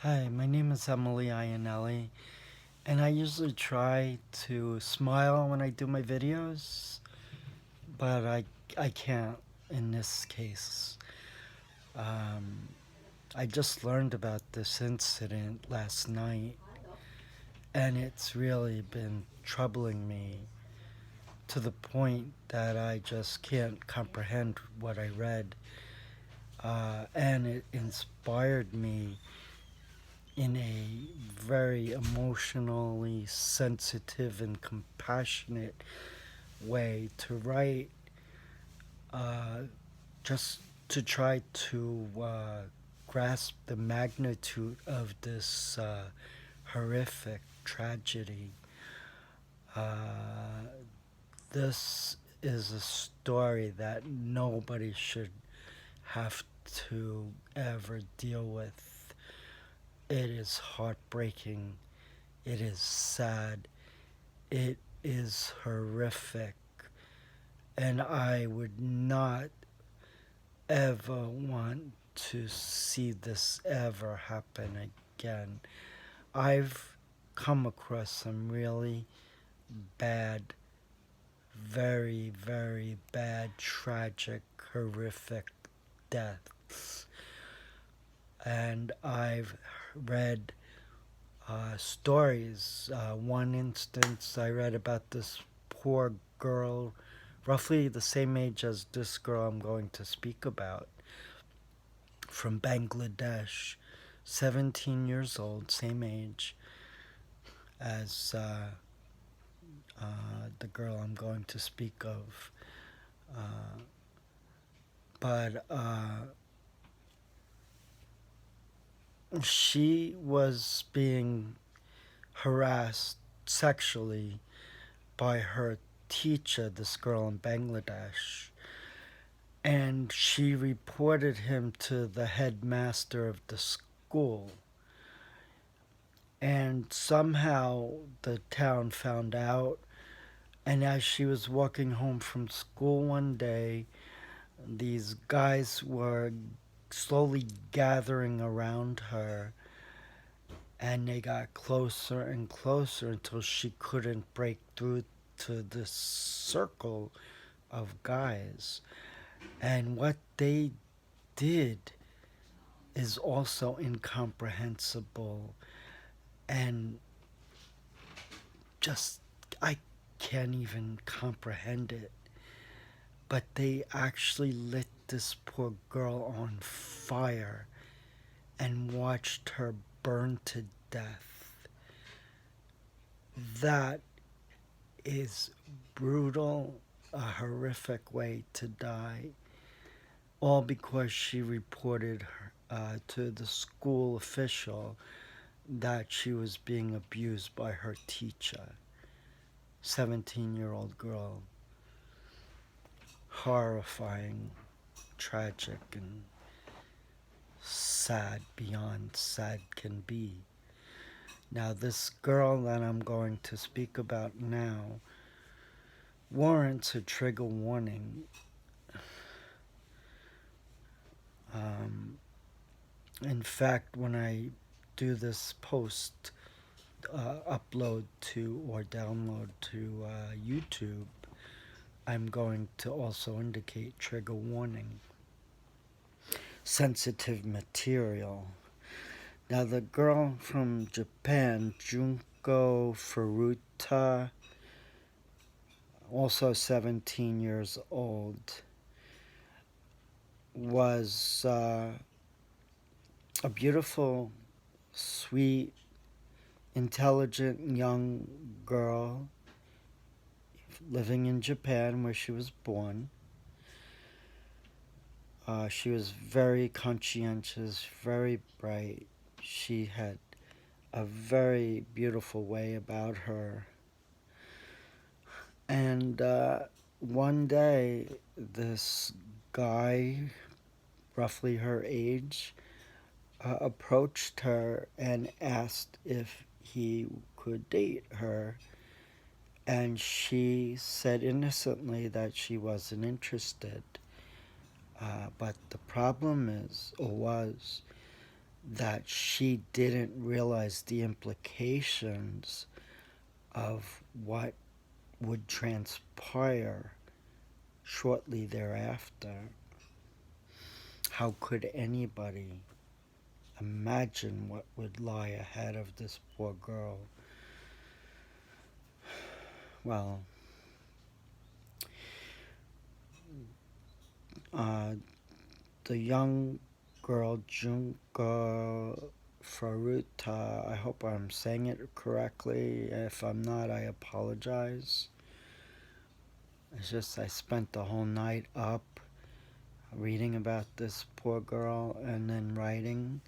Hi, my name is Emily Iannelli, and I usually try to smile when I do my videos, but I can't in this case. Um, I just learned about this incident last night, and it's really been troubling me to the point that I just can't comprehend what I read. And it inspired me in a very emotionally sensitive and compassionate way to write, uh, just to try to grasp the magnitude of this horrific tragedy. Uh, this is a story that nobody should have to ever deal with. It is heartbreaking. It is sad. It is horrific. And I would not ever want to see this ever happen again. I've come across some really bad, very, very bad, tragic, horrific deaths. And I've read stories. One instance, I read about this poor girl, roughly the same age as this girl I'm going to speak about, from Bangladesh, 17 years old, same age as the girl I'm going to speak of. Uh, but she was being harassed sexually by her teacher, this girl in Bangladesh. And she reported him to the headmaster of the school. And somehow the town found out. And as she was walking home from school one day, these guys were slowly gathering around her, and they got closer and closer until she couldn't break through to this circle of guys. And what they did is also incomprehensible, and just I can't even comprehend it. But they actually lit this poor girl on fire and watched her burn to death. That is brutal, a horrific way to die, all because she reported to the school official that she was being abused by her teacher. 17-year-old girl. Horrifying, tragic, and sad beyond sad can be. Now, this girl that I'm going to speak about now warrants a trigger warning. Um, in fact, when I do this post, upload to or download to YouTube, I'm going to also indicate trigger warning. Sensitive material. Now, the girl from Japan, Junko Furuta, also 17 years old, was a beautiful, sweet, intelligent young girl living in Japan where she was born. She was very conscientious, very bright. She had a very beautiful way about her. And one day, this guy, roughly her age, approached her and asked if he could date her. And she said innocently that she wasn't interested. But the problem is, or was, that she didn't realize the implications of what would transpire shortly thereafter. How could anybody imagine what would lie ahead of this poor girl? Well, uh, the young girl, Junko Furuta, I hope I'm saying it correctly. If I'm not, I apologize. It's just I spent the whole night up reading about this poor girl and then writing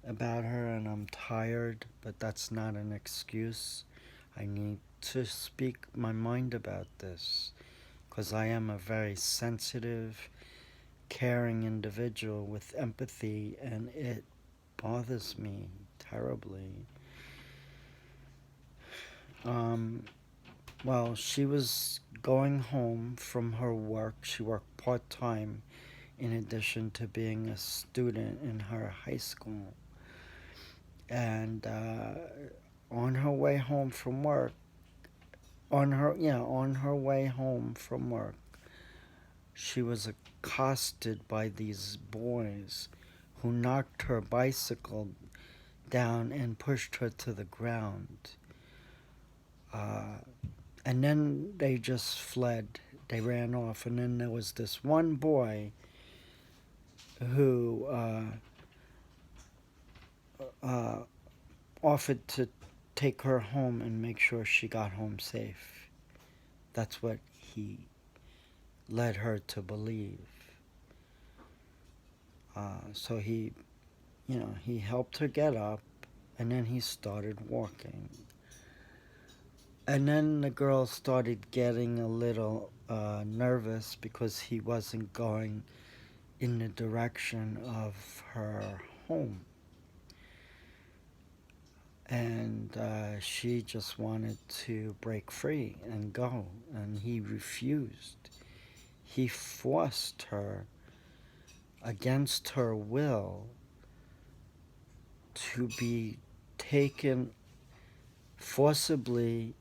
about her, and I'm tired, but that's not an excuse. I need to speak my mind about this because I am a very sensitive, caring individual with empathy, and it bothers me terribly. Well, she was going home from her work. She worked part-time in addition to being a student in her high school. And on her way home from work, on her way home from work, she was accosted by these boys who knocked her bicycle down and pushed her to the ground. And then they just fled. They ran off. And then there was this one boy who offered to take her home and make sure she got home safe. That's what he led her to believe. So he helped her get up, and then he started walking. And then the girl started getting a little nervous because he wasn't going in the direction of her home. And she just wanted to break free and go, and he refused. He forced her, against her will, to be taken forcibly,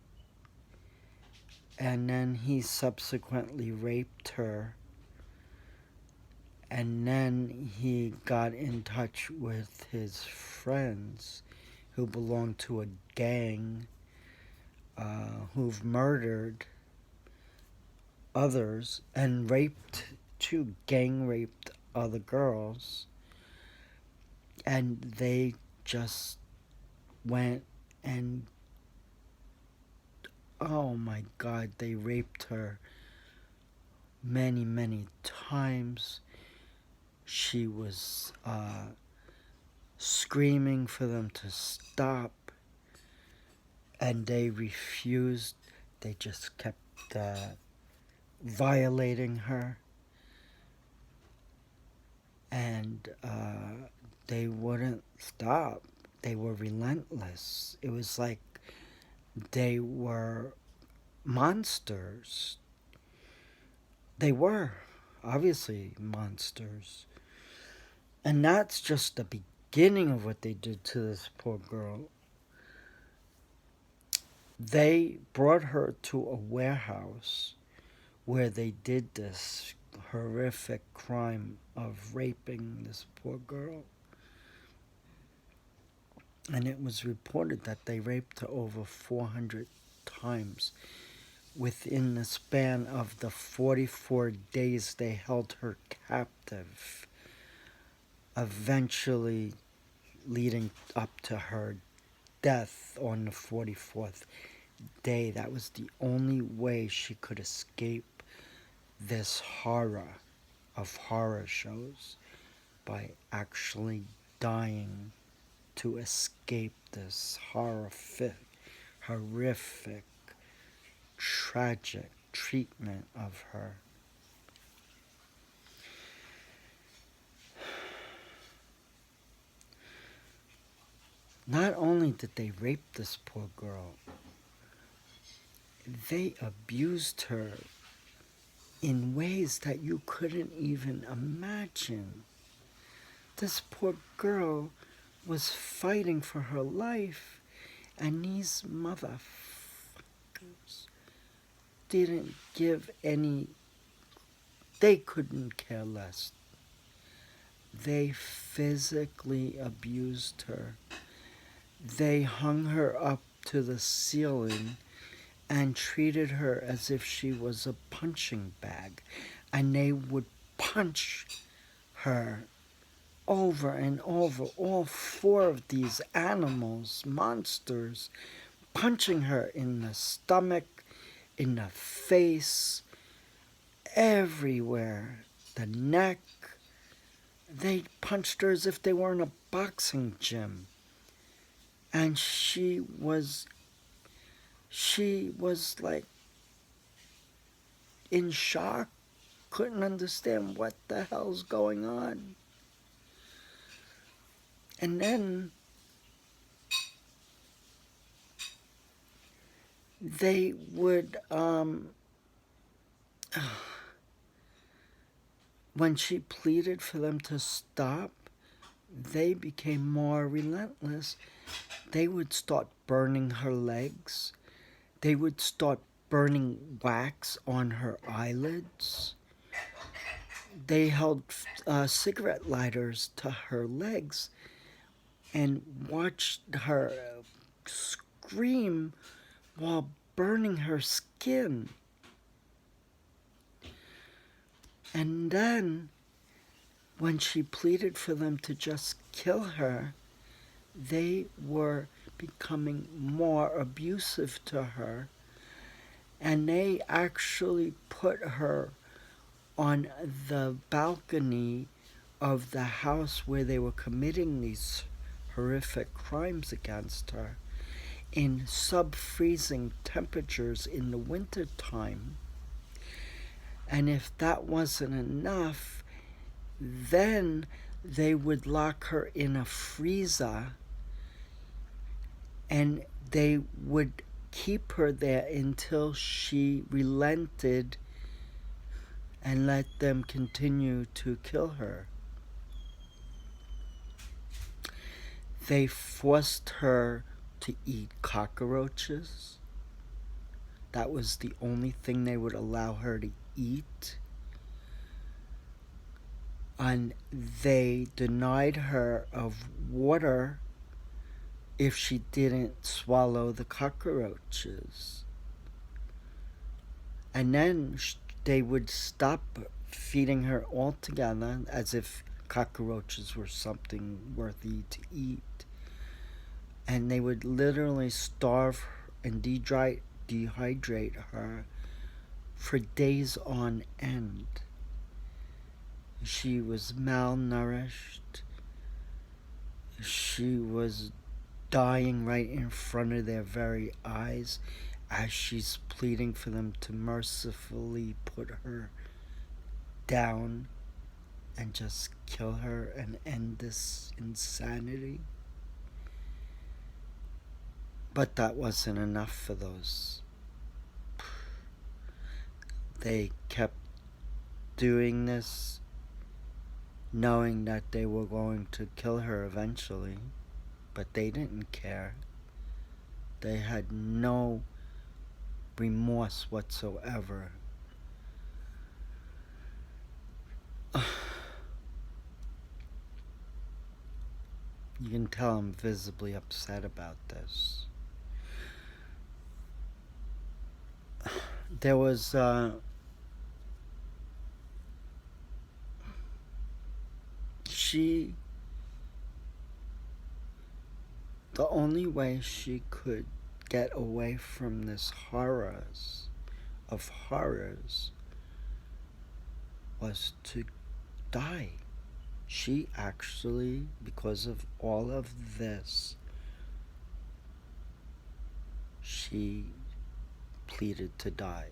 and then he subsequently raped her, and then he got in touch with his friends who belonged to a gang who've murdered others and gang raped other girls, and they just went and, oh my God, they raped her many, many times. She was screaming for them to stop, and they refused. They just kept violating her, and they wouldn't stop. They were relentless. It was like they were monsters. They were obviously monsters. And that's just the beginning of what they did to this poor girl. They brought her to a warehouse where they did this horrific crime of raping this poor girl. And it was reported that they raped her over 400 times within the span of the 44 days they held her captive, eventually leading up to her death on the 44th day. That was the only way she could escape this horror of horror shows, by actually dying to escape this horrific, tragic treatment of her. Not only did they rape this poor girl, they abused her in ways that you couldn't even imagine. This poor girl was fighting for her life, and these motherfuckers didn't give any, they couldn't care less. They physically abused her. They hung her up to the ceiling and treated her as if she was a punching bag. And they would punch her over and over, all four of these animals, monsters, punching her in the stomach, in the face, everywhere, the neck. They punched her as if they were in a boxing gym. And she was like in shock, couldn't understand what the hell's going on. And then they would, when she pleaded for them to stop, they became more relentless. They would start burning her legs. They would start burning wax on her eyelids. They held cigarette lighters to her legs and watched her scream while burning her skin. And then, when she pleaded for them to just kill her, they were becoming more abusive to her, and they actually put her on the balcony of the house where they were committing these horrific crimes against her in sub-freezing temperatures in the winter time. And if that wasn't enough, then they would lock her in a freezer and they would keep her there until she relented and let them continue to kill her. They forced her to eat cockroaches. That was the only thing they would allow her to eat. And they denied her of water if she didn't swallow the cockroaches. And then they would stop feeding her altogether, as if cockroaches were something worthy to eat. And they would literally starve and dehydrate her for days on end. She was malnourished. She was dying right in front of their very eyes as she's pleading for them to mercifully put her down and just kill her and end this insanity. But that wasn't enough for those. They kept doing this, knowing that they were going to kill her eventually, but they didn't care. They had no remorse whatsoever. You can tell I'm visibly upset about this. There was the only way she could get away from this horrors was to die. She actually, because of all of this, she pleaded to die.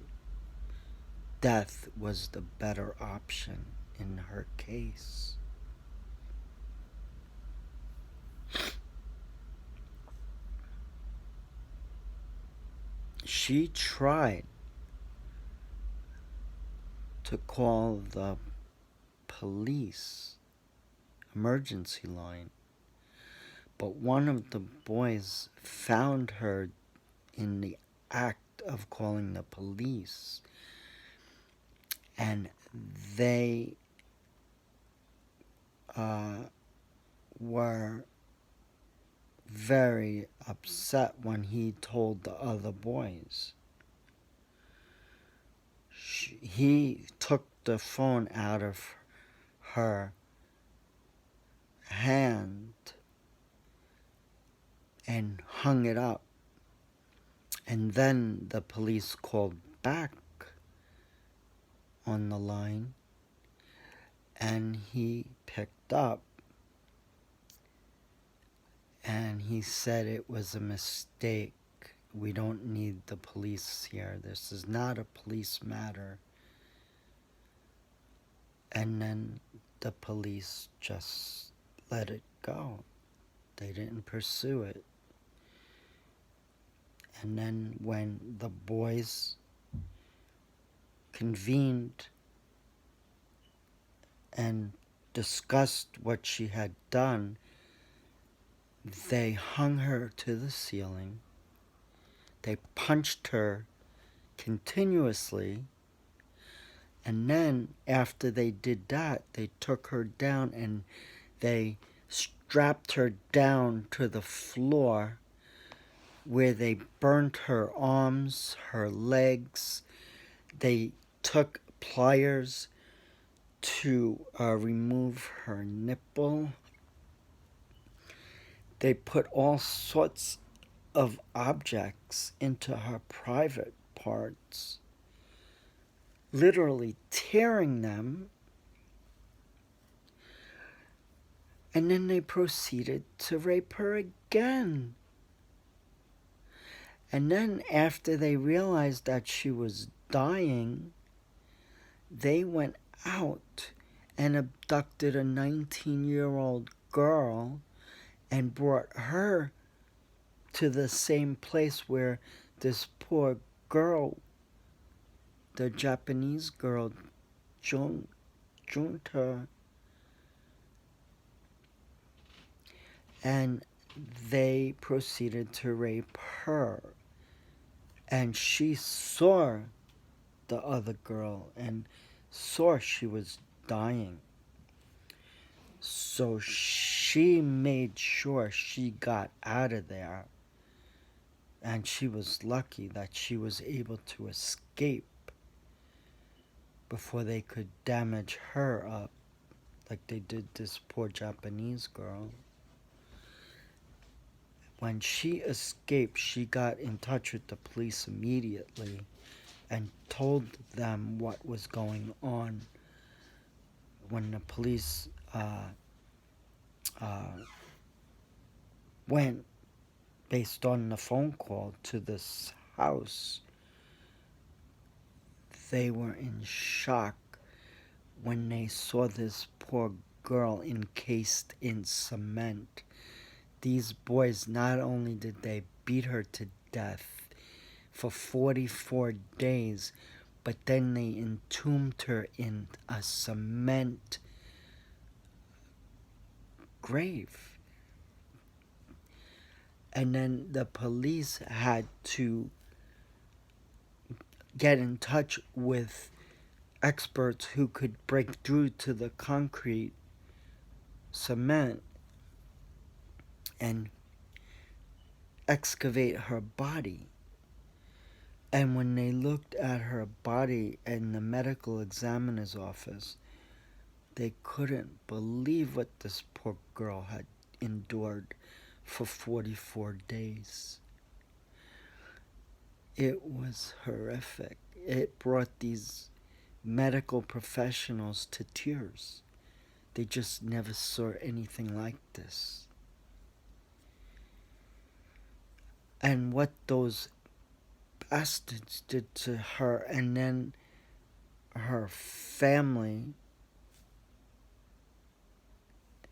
Death was the better option in her case. She tried to call the police emergency line, But one of the boys found her in the act of calling the police, and they were very upset when he told the other boys. He took the phone out of her hand and hung it up. And then the police called back on the line, and he picked up, and he said it was a mistake. We don't need the police here. This is not a police matter. And then the police just let it go. They didn't pursue it. And then when the boys convened and discussed what she had done, they hung her to the ceiling. They punched her continuously. And then after they did that, they took her down and they strapped her down to the floor, where they burnt her arms, her legs. They took pliers to remove her nipple. They put all sorts of objects into her private parts, literally tearing them. And then they proceeded to rape her again. And then after they realized that she was dying, they went out and abducted a 19-year-old girl and brought her to the same place where this poor girl, the Japanese girl, Junta, and they proceeded to rape her. And she saw the other girl and saw she was dying. So she made sure she got out of there. And she was lucky that she was able to escape before they could damage her up like they did this poor Japanese girl. When she escaped, she got in touch with the police immediately and told them what was going on. When the police went, based on the phone call, to this house, they were in shock when they saw this poor girl encased in cement. These boys, not only did they beat her to death for 44 days, but then they entombed her in a cement grave. And then the police had to get in touch with experts who could break through to the concrete cement and excavate her body. And when they looked at her body in the medical examiner's office, they couldn't believe what this poor girl had endured for 44 days. It was horrific. It brought these medical professionals to tears. They just never saw anything like this. And what those bastards did to her and then her family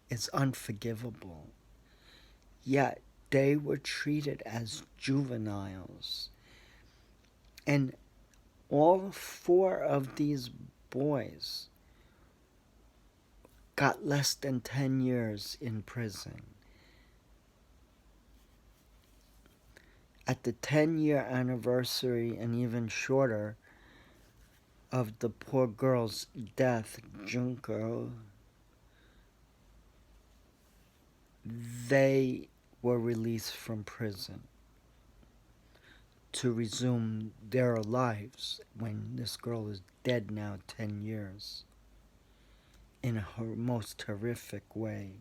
is unforgivable. Yet they were treated as juveniles. And all 4 of these boys got less than 10 years in prison. at the 10-year anniversary and even shorter of the poor girl's death, Junko, they were released from prison to resume their lives when this girl is dead now 10 years in a most horrific way.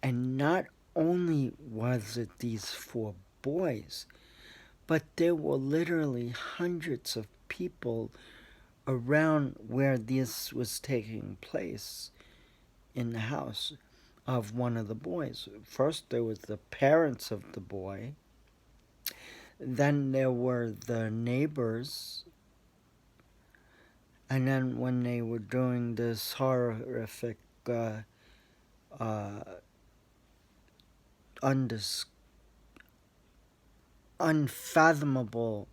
And not only was it these 4 boys, but there were literally hundreds of people around where this was taking place in the house of one of the boys. First there was the parents of the boy, then there were the neighbors, and then when they were doing this horrific unfathomable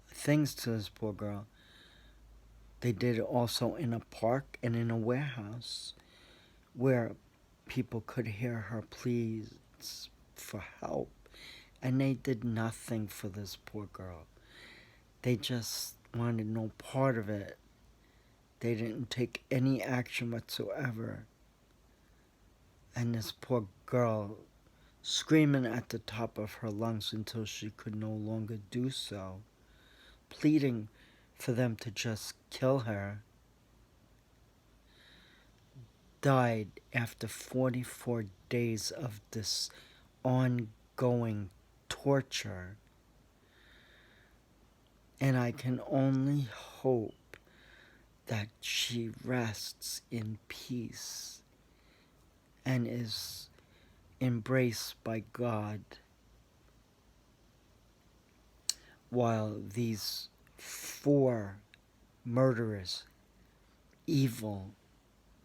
things to this poor girl, they did it also in a park and in a warehouse where people could hear her pleas for help, and they did nothing for this poor girl. They just wanted no part of it. They didn't take any action whatsoever. And this poor girl, screaming at the top of her lungs until she could no longer do so, pleading for them to just kill her, died after 44 days of this ongoing torture. And I can only hope that she rests in peace and is embraced by God, while these 4 murderous, evil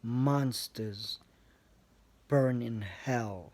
monsters burn in hell.